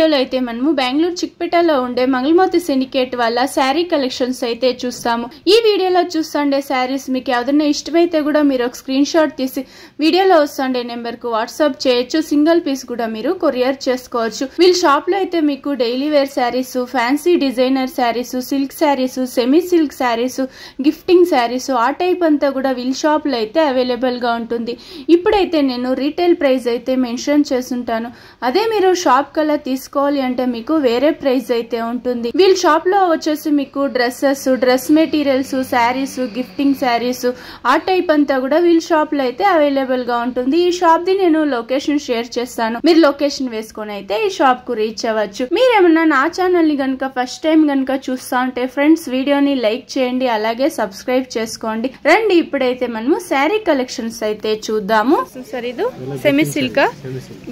వీడియోలో అయితే మనము బెంగళూరు చిక్పేటలో ఉండే మంగళమూర్తి సిండికేట్ వాళ్ళ శారీ కలెక్షన్స్ అయితే చూస్తాము. ఈ వీడియోలో చూస్తుండే శారీస్ మీకు ఏదైనా ఇష్టమైతే కూడా మీరు ఒక స్క్రీన్ షాట్ తీసి వీడియోలో వస్తుండే నెంబర్ కు వాట్సాప్ చేయొచ్చు. సింగిల్ పీస్ కూడా మీరు కొరియర్ చేసుకోవచ్చు. వీళ్ళ షాప్ లో అయితే మీకు daily wear saris, fancy designer saris, silk saris, semi silk saris, gifting saris ఆ టైప్ అంతా కూడా వీళ్ళ షాప్ లో అయితే అవైలబుల్ గా ఉంటుంది. ఇప్పుడైతే నేను రీటైల్ ప్రైస్ అయితే మెన్షన్ చేస్తుంటాను. అదే మీరు షాప్ కల్లా తీసుకోవాలి అంటే మీకు వేరే ప్రైస్ అయితే ఉంటుంది. వీళ్ళ షాప్ లో వచ్చేసి మీకు dresses, dress materials, saris, gifting saris ఆ టైప్ అంతా కూడా వీళ్ళ షాప్ లో అయితే అవైలబుల్ గా ఉంటుంది. ఈ షాప్ ది నేను లొకేషన్ షేర్ చేస్తాను. మీరు లొకేషన్ వేసుకొని అయితే ఈ షాప్ కు రీచ్ అవ్వచ్చు. మీరేమన్నా నా ఛానల్ ని గనుక ఫస్ట్ టైం గనుక చూస్తా ఉంటే ఫ్రెండ్స్ వీడియోని లైక్ చేయండి, అలాగే సబ్స్క్రైబ్ చేసుకోండి. రండి ఇప్పుడైతే మనము శారీ కలెక్షన్స్ అయితే చూద్దాము. సరే ఇది సెమీ సిల్క్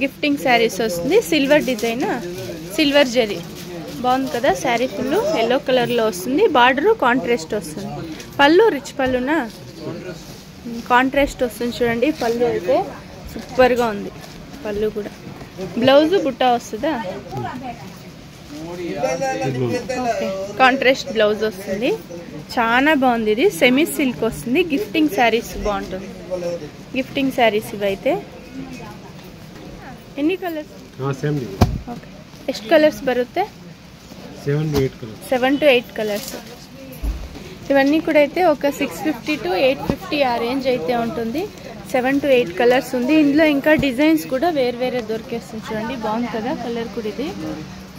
గిఫ్టింగ్ శారీస్ వస్తుంది. సిల్వర్ డిజైన్, సిల్వర్ జరీ బాగుంది కదా. శారీ ఫుల్ ఎల్లో కలర్ లో వస్తుంది. బార్డర్ కాంట్రాస్ట్ వస్తుంది. పళ్ళు రిచ్ పళ్ళున కాంట్రాస్ట్ వస్తుంది చూడండి. పళ్ళు అయితే సూపర్ గా ఉంది. పళ్ళు కూడా బ్లౌజ్ బుట్ట వస్తుందా, కాంట్రాస్ట్ బ్లౌజ్ వస్తుంది. చాలా బాగుంది. ఇది సెమీ సిల్క్ వస్తుంది. గిఫ్టింగ్ శారీస్ బాగుంటుంది. గిఫ్టింగ్ శారీస్ ఇవైతే ఎన్ని కలర్స్? ಎಷ್ಟು ಕಲರ್ಸ್ ಬರುತ್ತೆ? 7 to 8 కలర్స్. ఇవన్నీ కూడా అయితే ఒక 650 to 850 ఆ రేంజ్ అయితే ఉంటుంది. 7 to 8 కలర్స్ ఉంది. ఇందులో ఇంకా డిజైన్స్ కూడా వేరే వేరే దొరికేస్తుంది చూడండి. బాగుంది కదా కలర్ కూడా. ఇది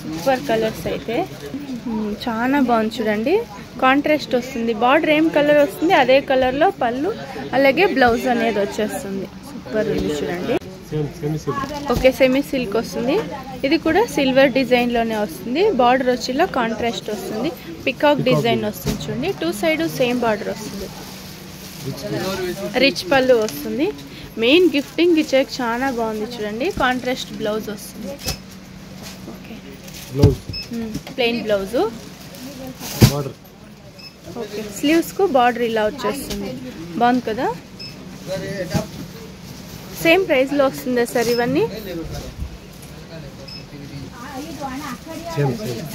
సూపర్ కలర్స్ అయితే చాలా బాగుంది చూడండి. కాంట్రాస్ట్ వస్తుంది. బార్డర్ ఏం కలర్ వస్తుంది అదే కలర్ లో పళ్ళు, అలాగే బ్లౌజ్ అనేది వచ్చేస్తుంది. సూపర్ ఉంది చూడండి. ఓకే, సెమీ సిల్క్ వస్తుంది. ఇది కూడా సిల్వర్ డిజైన్ లోనే వస్తుంది. బార్డర్ వచ్చి ఇలా కాంట్రాస్ట్ వస్తుంది. పికాక్ డిజైన్ వస్తుంది చూడండి. టూ సైడ్ సేమ్ బార్డర్ వస్తుంది. రిచ్ పళ్ళు వస్తుంది. మెయిన్ గిఫ్టింగ్ ఇచ్చాక చాలా బాగుంది చూడండి. కాంట్రాస్ట్ బ్లౌజ్ వస్తుంది. Okay, plain blouse. Okay, sleeves కు బార్డర్ ఇలా వచ్చేస్తుంది. బాగుంది కదా. సేమ్ ప్రైస్ లో వస్తుందా సార్ ఇవన్నీ?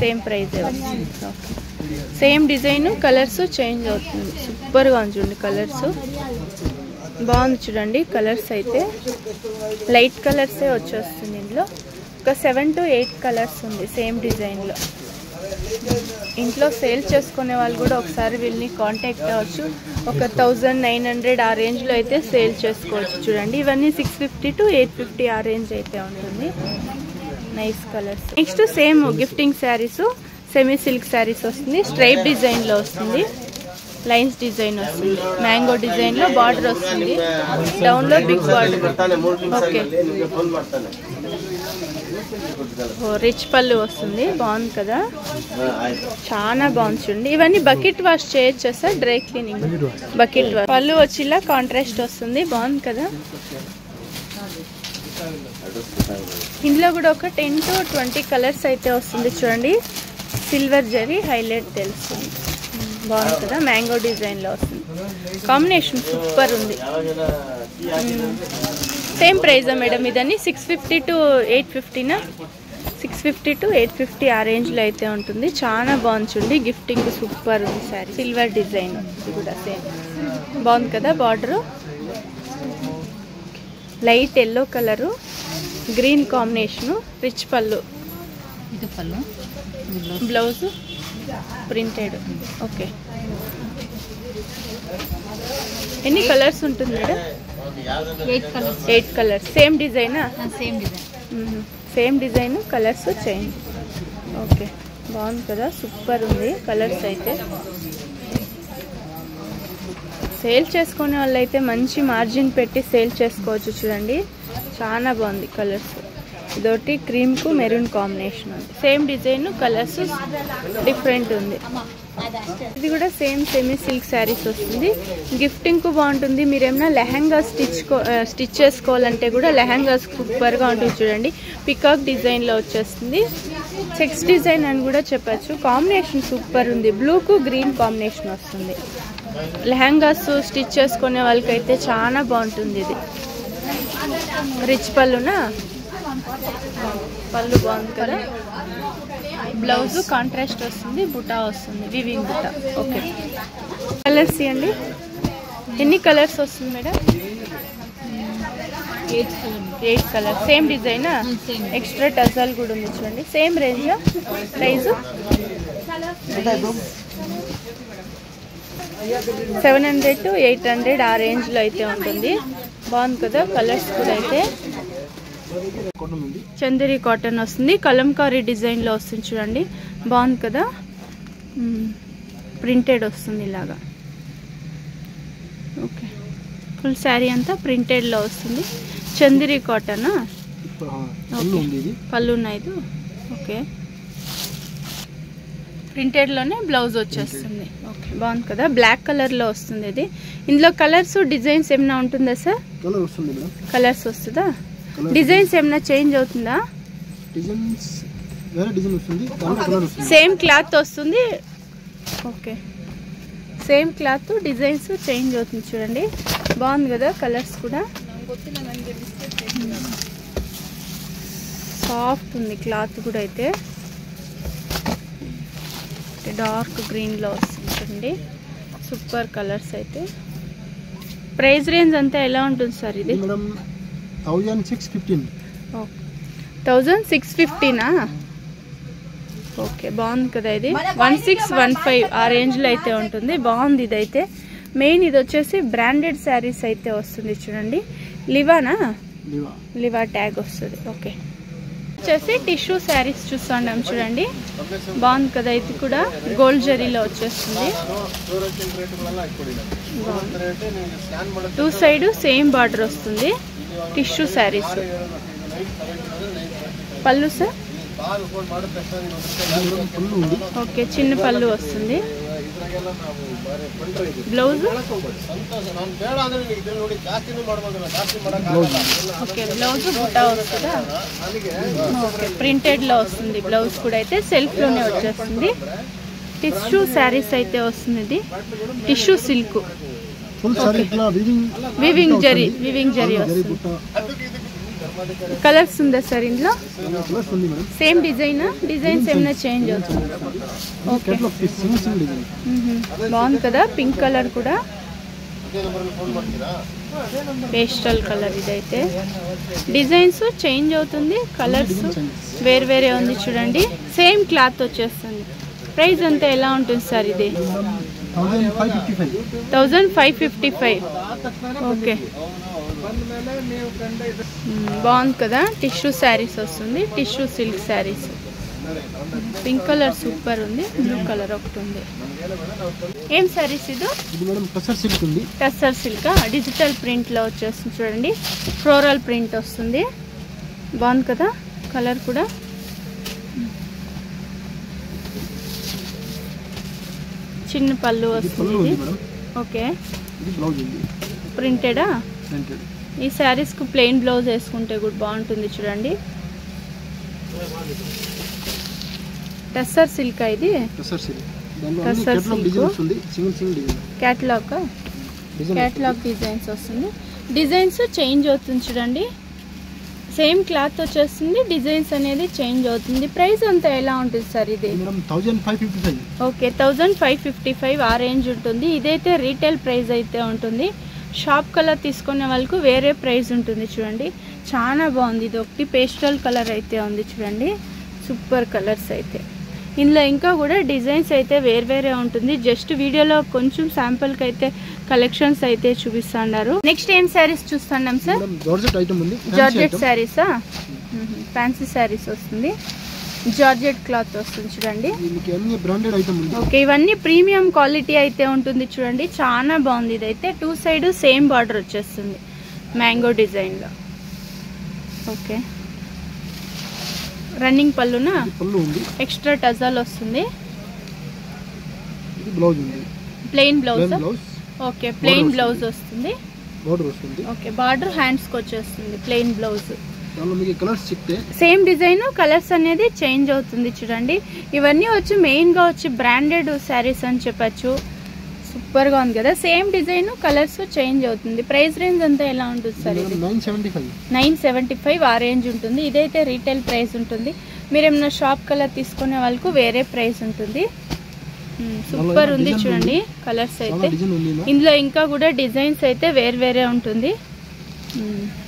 సేమ్ ప్రైస్ వస్తుంది. సేమ్ డిజైన్, కలర్స్ చేంజ్ అవుతుంది. సూపర్ గా ఉంది చూడండి. కలర్స్ బాగుంది చూడండి. కలర్స్ అయితే లైట్ కలర్సే వచ్చేస్తుంది. ఇందులో ఒక 7 to 8 కలర్స్ ఉంది సేమ్ డిజైన్ లో. ఇంట్లో సేల్ చేసుకునే వాళ్ళు కూడా ఒకసారి వీళ్ళని కాంటాక్ట్ అవ్వచ్చు. ఒక 1900 ఆ రేంజ్ లో అయితే సేల్ చేసుకోవచ్చు చూడండి. ఇవన్నీ 650 to 850 ఆ రేంజ్ అయితే ఉంటుంది. Nice colours. Next same gifting saris, semi silk saris వస్తుంది. స్ట్రైప్ డిజైన్ లో వస్తుంది. లైన్స్ డిజైన్ వస్తుంది. మ్యాంగో డిజైన్ లో బార్డర్ వస్తుంది. డౌన్ లో బిగ్ బార్డర్. ఓకే, రిచ్ పళ్ళు వస్తుంది. బాగుంది కదా. చాలా బాగుంది చూడండి. ఇవన్నీ బకెట్ వాష్ చేయొచ్చా sir? Dry cleaning bucket wash. పళ్ళు వచ్చి ఇలా కాంట్రాస్ట్ వస్తుంది. బాగుంది కదా. ఇందులో కూడా ఒక 10 to 20 కలర్స్ అయితే వస్తుంది చూడండి. సిల్వర్ జరీ హైలైట్ తెలుస్తుంది. బాగుంది కదా. మ్యాంగో డిజైన్ లో వస్తుంది. కాంబినేషన్ సూపర్ ఉంది. సేమ్ ప్రైజా మేడం ఇదని? 650 to 850నా? 650 to 850 ఆ రేంజ్ లో అయితే ఉంటుంది. చాలా బాగుంది చూడండి. గిఫ్టింగ్ సూపర్ ఉంది సారీ. సిల్వర్ డిజైన్ ఇది కూడా సేమ్. బాగుంది కదా. Border light yellow colour, green combination, rich పళ్ళు, బ్లౌజ్ ప్రింటెడ్. ఓకే, ఎన్ని కలర్స్ ఉంటుంది మేడం? 8 కలర్స్. సేమ్ డిజైనా? Same design, colours change. Okay, బాగుంది కదా. సూపర్ ఉంది కలర్స్ అయితే. సేల్ చేసుకునే వాళ్ళు అయితే మంచి మార్జిన్ పెట్టి సేల్ చేసుకోవచ్చు చూడండి. చాలా బాగుంది కలర్స్. ఇదొకటి క్రీమ్ కు మెరూన్ కాంబినేషన్ ఉంది. సేమ్ డిజైన్, కలర్స్ డిఫరెంట్ ఉంది. ఇది కూడా సేమ్ సెమీ సిల్క్ శారీస్ వస్తుంది. గిఫ్టింగ్ కు బాగుంటుంది. మీరేమన్నా లెహంగా స్టిచ్ చేసుకోవాలంటే కూడా లెహంగా సూపర్ గా ఉంటుంది చూడండి. పికాక్ డిజైన్ లో వచ్చేస్తుంది. చెక్స్ డిజైన్ అని కూడా చెప్పచ్చు. కాంబినేషన్ సూపర్ ఉంది. బ్లూ కు గ్రీన్ కాంబినేషన్ వస్తుంది. లెహంగాస్ స్టిచ్ చేసుకునే వాళ్ళకైతే చాలా బాగుంటుంది. ఇది రిచ్ పళ్ళునా పళ్ళు బాగుంది కదా. బ్లౌజ్ కాంట్రాస్ట్ వస్తుంది, బుటా వస్తుంది, వివింగ్ బుటా. ఓకే, కలర్స్ ఇవ్వండి. ఎన్ని కలర్స్ వస్తుంది madam? 8 colour. Same design, extra tassel కూడా ఉంది చూడండి. సేమ్ రేంజ్, ప్రైస్ 700 to 800 ఆ రేంజ్లో అయితే ఉంటుంది. బాగుంది కదా. కలర్స్ కూడా అయితే చందేరి కాటన్ వస్తుంది, కలంకారీ డిజైన్లో వస్తుంది చూడండి. బాగుంది కదా. ప్రింటెడ్ వస్తుంది ఇలాగా. ఓకే, ఫుల్ శారీ అంతా ప్రింటెడ్లో వస్తుంది. చందేరి కాటన్, పళ్ళు ఉన్నాయి. ఓకే, ప్రింటెడ్లోనే బ్లౌజ్ వచ్చేస్తుంది. ఓకే, బాగుంది కదా. బ్లాక్ కలర్లో వస్తుంది ఇది. ఇందులో కలర్స్ డిజైన్స్ ఏమైనా ఉంటుందా సార్? కలర్స్ వస్తుందా? డిజైన్స్ ఏమైనా చేంజ్ అవుతుందా? సేమ్ క్లాత్ వస్తుంది. Okay, same cloth, designs change అవుతుంది చూడండి. బాగుంది కదా. కలర్స్ కూడా సాఫ్ట్ ఉంది క్లాత్ కూడా అయితే. డార్క్ గ్రీన్లో వస్తుంది చూడండి. సూపర్ కలర్స్ అయితే. ప్రైస్ రేంజ్ అంతా ఎలా ఉంటుంది సార్ ఇది? 1615. ఓకే, బాగుంది కదా. ఇది 1615 ఆ రేంజ్లో అయితే ఉంటుంది. బాగుంది ఇదైతే. మెయిన్ ఇది వచ్చేసి బ్రాండెడ్ శారీస్ అయితే వస్తుంది చూడండి. లివా ట్యాగ్ వస్తుంది. ఓకే, వచ్చేసి టిష్యూ శారీస్ చూస్తున్నాం చూడండి. బాగుంది కదా. ఇది కూడా గోల్డ్ జరీలో వచ్చేస్తుంది. 2 సైడ్ సేమ్ బార్డర్ వస్తుంది. టిష్యూ శారీస్. పళ్ళు సార్? ఓకే, చిన్న పళ్ళు వస్తుంది. బ్లౌజ్? ఓకే, బ్లౌజ్ బుట్టా వస్తుందా? ఓకే, ప్రింటెడ్లో వస్తుంది బ్లౌజ్ కూడా అయితే. సెల్ఫ్లోనే వచ్చేస్తుంది. టిష్యూ శారీస్ అయితే వస్తుంది. ఇది టిష్యూ సిల్క్, వివింగ్ జరీ వస్తుంది. కలర్స్ ఉందా సార్ ఇందులో? సేమ్ డిజైన్స్ ఏమైనా చేంజ్ అవుతుంది? ఓకే, బాగుంది కదా. పింక్ కలర్ కూడా, పేస్టల్ కలర్. ఇదైతే డిజైన్స్ చేంజ్ అవుతుంది, కలర్స్ వేరే ఉంది చూడండి. సేమ్ క్లాత్ వచ్చేస్తుంది. ప్రైస్ అంతా ఎలా ఉంటుంది సార్ ఇది? 1555. ఓకే, బాగుంది కదా. టిష్యూ శారీస్ వస్తుంది, tissue silk saris. Pink colour super ఉంది. బ్లూ కలర్ ఒకటి ఉంది. ఏం శారీస్ ఇది? టస్సర్ సిల్క్. డిజిటల్ ప్రింట్ లో వచ్చేస్తుంది చూడండి. ఫ్లోరల్ ప్రింట్ వస్తుంది. బాగుంది కదా. కలర్ కూడా చిన్న పళ్ళు వస్తుంది. ఓకే, ప్రింటెడా? ఈ శారీస్ కు ప్లెయిన్ బ్లౌజ్ వేసుకుంటే కూడా బాగుంటుంది చూడండి. టస్సర్ సిల్క్. ఇది టస్సర్ సిల్క్. క్యాటలాగ్ డిజైన్స్ వస్తుంది. డిజైన్స్ చేంజ్ అవుతుంది చూడండి. సేమ్ క్లాత్ వచ్చేస్తుంది, డిజైన్స్ అనేది చేంజ్ అవుతుంది. ప్రైస్ అంతా ఎలా ఉంటుంది సార్ ఇది? 1555. ఓకే, 1555 ఆ రేంజ్ ఉంటుంది. ఇదైతే రీటైల్ ప్రైస్ అయితే ఉంటుంది. షాప్ కలర్ తీసుకునే వాళ్ళకు వేరే ప్రైస్ ఉంటుంది చూడండి. చాలా బాగుంది. ఇది ఒకటి పేస్టల్ కలర్ అయితే ఉంది చూడండి. సూపర్ కలర్స్ అయితే. ఇందులో ఇంకా కూడా డిజైన్స్ అయితే వేరే ఉంటుంది. జస్ట్ వీడియోలో కొంచెం శాంపుల్కి అయితే కలెక్షన్స్ అయితే చూపిస్తున్నారు. నెక్స్ట్ ఏం శారీస్ చూస్తున్నాం సార్? జార్జెట్ శారీసా? ఫ్యాన్సీ శారీస్ వస్తుంది. జార్జెట్ క్లాత్ వస్తుంది చూడండి. ఓకే, ఇవన్నీ ప్రీమియం క్వాలిటీ అయితే ఉంటుంది చూడండి. చాలా బాగుంది. ఇదైతే 2 సైడ్ సేమ్ బార్డర్ వచ్చేస్తుంది మ్యాంగో డిజైన్లో. ఓకే, రన్నింగ్ పళ్ళునా? ఎక్స్ట్రా టజల్ వస్తుంది. Plain blouse. Okay, plain blouse వస్తుంది. ఓకే, బార్డర్ హ్యాండ్స్కి వచ్చేస్తుంది. Plain blouse. Same design, colours అనేది చేంజ్ అవుతుంది చూడండి. ఇవన్నీ వచ్చి మెయిన్గా వచ్చి బ్రాండెడ్ శారీస్ అని చెప్పచ్చు. సూపర్ గా ఉంది కదా. సేమ్ డిజైన్ కలర్స్ చేంజ్ అవుతుంది. ప్రైస్ రేంజ్ అంతా ఎలా ఉంటుంది సార్? ఇది 975 ఆ రేంజ్ ఉంటుంది. ఇదైతే రీటైల్ ప్రైస్ ఉంటుంది. మీరు ఏమన్నా షాప్ కలర్ తీసుకునే వాళ్ళకు వేరే ప్రైస్ ఉంటుంది. సూపర్ ఉంది చూడండి కలర్స్ అయితే. ఇందులో ఇంకా కూడా డిజైన్స్ అయితే వేరే ఉంటుంది.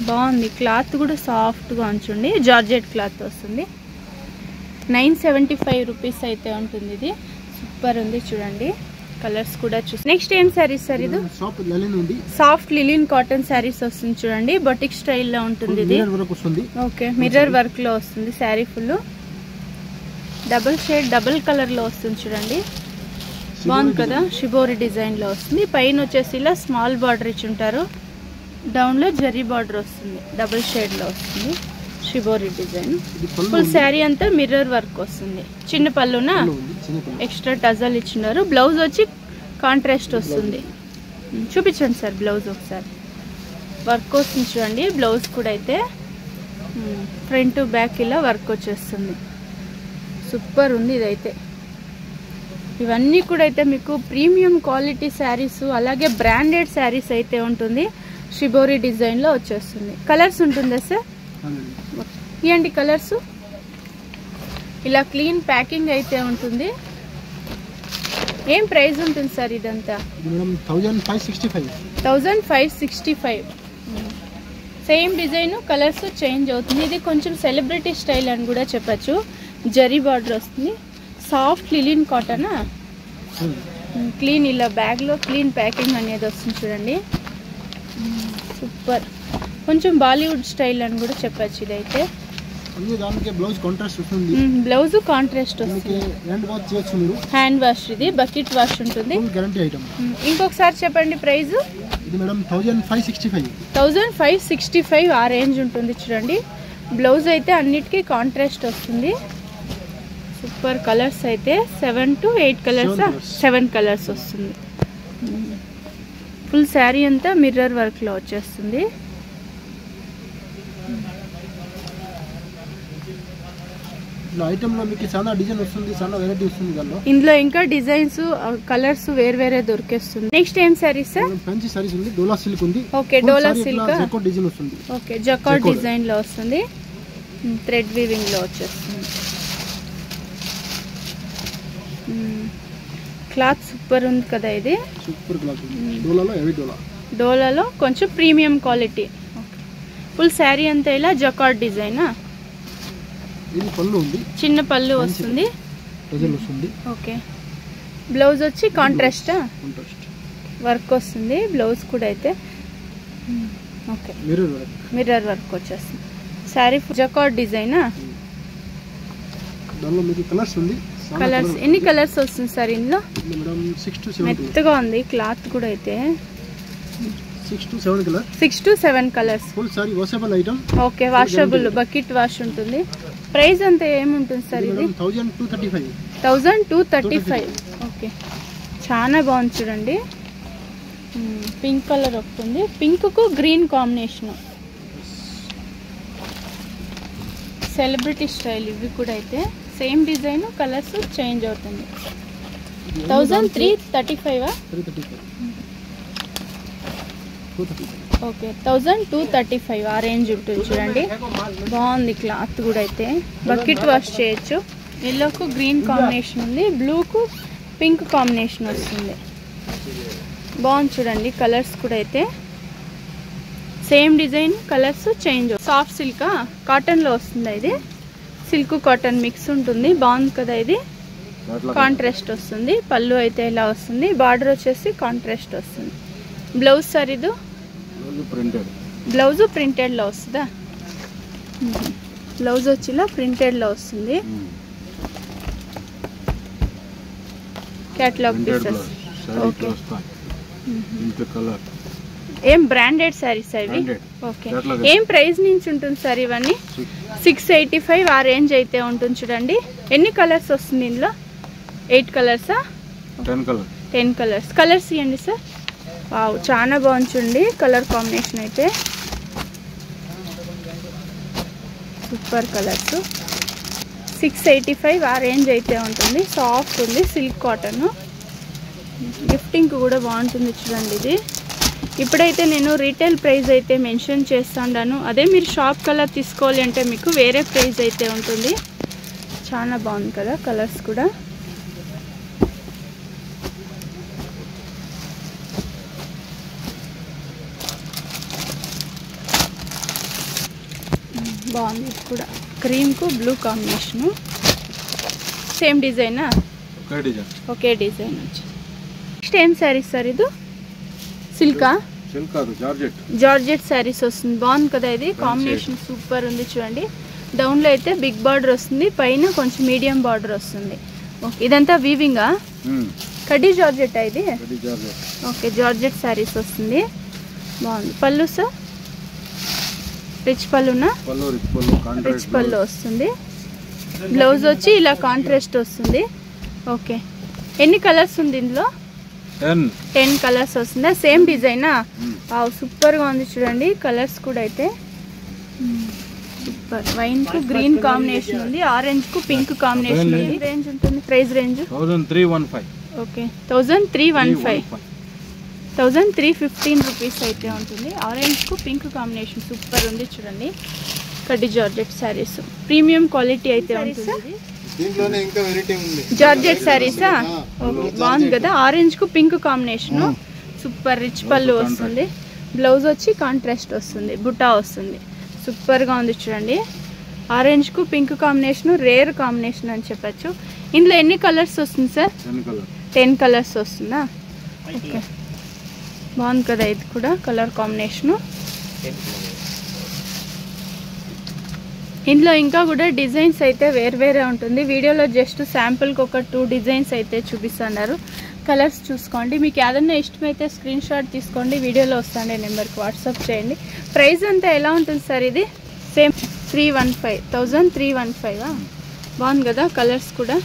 బాగుంది. క్లాత్ కూడా సాఫ్ట్ గా ఉంచండి. జార్జెట్ క్లాత్ వస్తుంది. 975 రూపీస్ అయితే ఉంటుంది. ఇది సూపర్ ఉంది చూడండి. కలర్స్ కూడా చూసి. నెక్స్ట్ ఏం సారీస్ సార్? ఇది సాఫ్ట్ లిలిన్ కాటన్ సారీస్ వస్తుంది చూడండి. బొటిక్ స్టైల్లో ఉంటుంది ఇది. ఓకే, మిర్రర్ వర్క్ లో వస్తుంది. Sari full double shade double colour లో వస్తుంది చూడండి. బాగుంది కదా. షిబోరి డిజైన్ లో వస్తుంది. పైన వచ్చేసి ఇలా స్మాల్ బార్డర్ ఇచ్చి ఉంటారు. డౌన్ లో జరీ బార్డర్ వస్తుంది. డబుల్ షేడ్ లో వస్తుంది. Shibori design. ఫుల్ శారీ అంతా మిర్రర్ వర్క్ వస్తుంది. చిన్న పళ్ళునా ఎక్స్ట్రా టజల్ ఇచ్చినారు. బ్లౌజ్ వచ్చి కాంట్రాస్ట్ వస్తుంది. చూపించండి సార్ బ్లౌజ్ ఒకసారి. వర్క్ వస్తుంది చూడండి. బ్లౌజ్ కూడా అయితే ఫ్రంట్ బ్యాక్ ఇలా వర్క్ వచ్చేస్తుంది. సూపర్ ఉంది ఇదైతే. ఇవన్నీ కూడా అయితే మీకు ప్రీమియం క్వాలిటీ శారీస్, అలాగే బ్రాండెడ్ శారీస్ అయితే ఉంటుంది. షిబోరి డిజైన్ లో వచ్చేస్తుంది. కలర్స్ ఉంటుందా సార్? ఇవ్వండి కలర్స్. ఇలా క్లీన్ ప్యాకింగ్ అయితే ఉంటుంది. ఏం ప్రైస్ ఉంటుంది సార్ ఇదంతా? 1565. సేమ్ డిజైన్ కలర్స్ చేంజ్ అవుతుంది. ఇది కొంచెం సెలబ్రిటీ స్టైల్ అని కూడా చెప్పచ్చు. జరీ బార్డర్ వస్తుంది. Soft లిలిన్ cotton. క్లీన్ ఇలా బ్యాగ్ లో క్లీన్ ప్యాకింగ్ అనేది వస్తుంది చూడండి. సూపర్. కొంచెం బాలీవుడ్ స్టైల్ అని కూడా చెప్పచ్చు. ఇదైతే బ్లౌజ్ కాంట్రాస్ట్ వస్తుంది. Hand wash. ఇది బకెట్ వాష్ ఉంటుంది. ఇంకొకసారి చెప్పండి ప్రైస్. ఇది మేడం 1565 ఆ రేంజ్ ఉంటుంది చూడండి. బ్లౌజ్ అయితే అన్నిటికీ కాంట్రాస్ట్ వస్తుంది. సూపర్. కలర్స్ అయితే 7 to 8 కలర్స్ 7 కలర్స్ వస్తుంది. ఫుల్ శారీ అంతా మిర్రర్ వర్క్ లో వచ్చేస్తుంది. ఇందులో ఇంకా డిజైన్స్ కలర్స్ వేరే దొరికేస్తుంది. నెక్స్ట్ ఏం సారీస్ సార్? ఓకే, డోలా సిల్క్. ఓకే, జకార్డ్ డిజైన్ లో వస్తుంది. థ్రెడ్ వీవింగ్ లో వచ్చేస్తుంది. క్లాత్ సూపర్ ఉంది కదా. ఇది డోలాలో కొంచెం ప్రీమియం క్వాలిటీ. ఫుల్ శారీ అంతా ఇలా జకార్డ్ డిజైన్. చిన్న పళ్ళు వస్తుంది. ఓకే, బ్లౌజ్ వచ్చి కాంట్రాస్ట్ వర్క్ వస్తుంది. బ్లౌజ్ కూడా అయితే ఓకే మిర్రర్ వర్క్ వచ్చేస్తుంది. Sari jacquard design. కలర్స్ ఎన్ని కలర్స్ వస్తుంది సార్ ఇందులో? మెత్తగా ఉంది క్లాత్ కూడా అయితే. 6 to 7 colours. Okay, washable bucket wash ఉంటుంది. ప్రైస్ అంతా ఏముంటుంది సార్? ఇది 1235. ఓకే, చాలా బాగుంది చూడండి. పింక్ కలర్ ఒకటి ఉంది. పింక్ కు గ్రీన్ కాంబినేషన్. సెలబ్రిటీ స్టైల్ ఇవి కూడా అయితే. సేమ్ డిజైన్ కలర్స్ చేంజ్ అవుతుంది. 1335. ఓకే, 1235 ఆ రేంజ్ ఉంటుంది చూడండి. బాగుంది క్లాత్ కూడా అయితే. బకెట్ వాష్ చేయొచ్చు. ఎల్లోకు గ్రీన్ కాంబినేషన్ ఉంది. బ్లూకు పింక్ కాంబినేషన్ వస్తుంది. బాగుంది చూడండి కలర్స్ కూడా అయితే. Same design colours change. Soft silk cotton లో వస్తుంది. ఇది సిల్క్ కాటన్ మిక్స్ ఉంటుంది. బాగుంది కదా. ఇది కాంట్రాస్ట్ వస్తుంది. పళ్ళు అయితే ఇలా వస్తుంది. బార్డర్ వచ్చేసి కాంట్రాస్ట్ వస్తుంది. బ్లౌజ్ సార్ ఇది బ్లౌజ్ ప్రింటెడ్ లో వస్తుందా? బ్లౌజ్ వచ్చి ఇలా ప్రింటెడ్ లో వస్తుంది. Catalogue pieces. ఓకే, ఏం బ్రాండెడ్ శారీస్ అవి? ఓకే, ఏం ప్రైస్ నుంచి ఉంటుంది సార్ ఇవన్నీ? 685 ఆ రేంజ్ అయితే ఉంటుంది చూడండి. ఎన్ని కలర్స్ వస్తుంది ఇందులో? 8 కలర్సా? 10 కలర్స్. కలర్స్ ఇవ్వండి సార్. వావ్, చాలా బాగుంది చూడండి కలర్ కాంబినేషన్ అయితే. Super colours. 685 ఆ రేంజ్ అయితే ఉంటుంది. సాఫ్ట్ ఉంది. Silk cotton. గిఫ్టింగ్ కూడా బాగుంటుంది చూడండి. ఇది ఇప్పుడైతే నేను రీటైల్ ప్రైస్ అయితే మెన్షన్ చేస్తాను. అదే మీరు షాప్ కలర్ తీసుకోవాలి అంటే మీకు వేరే ప్రైస్ అయితే ఉంటుంది. చాలా బాగుంది కదా కలర్స్ కూడా. బాగుంది కూడా. క్రీమ్కు బ్లూ కాంబినేషను. సేమ్ డిజైనా? ఒకే డిజైన్ వచ్చి. నెక్స్ట్ ఏం శారీస్ సార్ ఇది? సిల్కా? జార్జెట్ శారీస్ వస్తుంది. బాగుంది కదా ఇది. కాంబినేషన్ సూపర్ ఉంది చూడండి. డౌన్లో అయితే బిగ్ బార్డర్ వస్తుంది, పైన కొంచెం మీడియం బార్డర్ వస్తుంది. ఓకే, ఇదంతా వీవింగా? కడ్డీ జార్జెట్ ఇది? ఓకే, జార్జెట్ శారీస్ వస్తుంది. బాగుంది. పళ్ళు సార్? రిచ్ పళ్ళునా? రిచ్ పళ్ళు వస్తుంది. బ్లౌజ్ వచ్చి ఇలా కాంట్రాస్ట్ వస్తుంది. ఓకే, ఎన్ని కలర్స్ ఉంది ఇందులో? 10 కలర్స్ వస్తుందా? సేమ్ డిజైనా? సూపర్గా ఉంది చూడండి. కలర్స్ కూడా అయితే సూపర్. వైన్ కు గ్రీన్ కాంబినేషన్ ఉంది, ఆరెంజ్ కు పింక్ కాంబినేషన్ ఉంది. రేంజ్ ఉంటుంది? Price range 1315. ఓకే, 1315. 1315 రూపీస్ అయితే ఉంటుంది. ఆరెంజ్ కు పింక్ కాంబినేషన్ సూపర్ ఉంది చూడండి. కడ్డీ జార్జెట్ శారీస్ ప్రీమియం క్వాలిటీ అయితే ఉంటుంది. జార్జెట్ శారీసా? ఓకే, బాగుంది కదా. ఆరెంజ్ కు పింక్ కాంబినేషన్ సూపర్. రిచ్ పళ్ళు వస్తుంది. బ్లౌజ్ వచ్చి కాంట్రాస్ట్ వస్తుంది, బుటా వస్తుంది. సూపర్గా ఉంది చూడండి. ఆరెంజ్ కు పింక్ కాంబినేషన్ రేర్ కాంబినేషన్ అని చెప్పచ్చు. ఇందులో ఎన్ని కలర్స్ వస్తుంది సార్? 10 కలర్స్ వస్తుందా? ఓకే, బాగుంది కదా ఇది కూడా కలర్ కాంబినేషను. ఇందులో ఇంకా కూడా డిజైన్స్ అయితే వేరే ఉంటుంది. వీడియోలో జస్ట్ శాంపుల్కి ఒక 2 డిజైన్స్ అయితే చూపిస్తున్నారు. కలర్స్ చూసుకోండి. మీకు ఏదన్నా ఇష్టమైతే స్క్రీన్ షాట్ తీసుకోండి, వీడియోలో వస్తుండే నెంబర్కి వాట్సాప్ చేయండి. ప్రైస్ అంతా ఎలా ఉంటుంది సార్? ఇది సేమ్ 1315. బాగుంది కదా కలర్స్ కూడా.